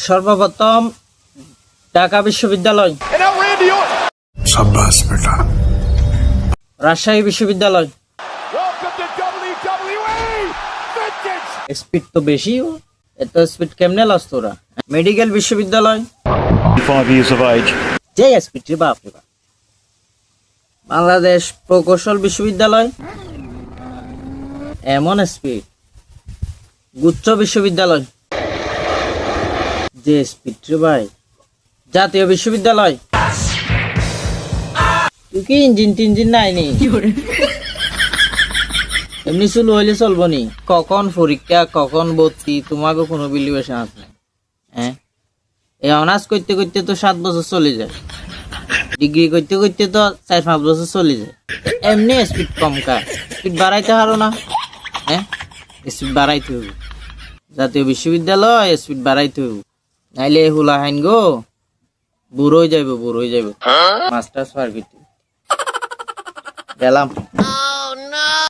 সর্বপ্রথম ঢাকা বিশ্ববিদ্যালয়, शाबाश बेटा। রাজশাহী বিশ্ববিদ্যালয়। স্পিড তো বেশি, এত স্পিড কেমনে লস তোরা? মেডিকেল বিশ্ববিদ্যালয়, 5 years of age. যে স্পিড রে বাপ রে বাপ। বাংলাদেশ প্রকৌশল বিশ্ববিদ্যালয়, এমন স্পিড। গুচ্ছ বিশ্ববিদ্যালয়, যে স্পিড রে ভাই। জাতীয় বিশ্ববিদ্যালয়, তুই কি ইঞ্জিন টিঞ্জিন নাইনি? এমনি চুলো হইলে চলবো নি? কখন পরীক্ষা কখন ভর্তি তোমাকে কোনো বিলিভেশন আছে? হ্যাঁ, এই অনার্স করতে করতে তো 7 বছর চলে যায়, ডিগ্রি করতে করতে তো 4-5 বছর চলে যায়। এমনি স্পিড কম কা, স্পিড বাড়াইতে পারো না? হ্যাঁ, স্পিড বাড়াইতে হবে। জাতীয় বিশ্ববিদ্যালয় স্পিড বাড়াইতে হবে, নাইলে হুলা হাইন গো বুড়ো হয়ে যাইব, বুড়ো হয়ে যাইব। মাস্টার্স পার করতে গেলাম।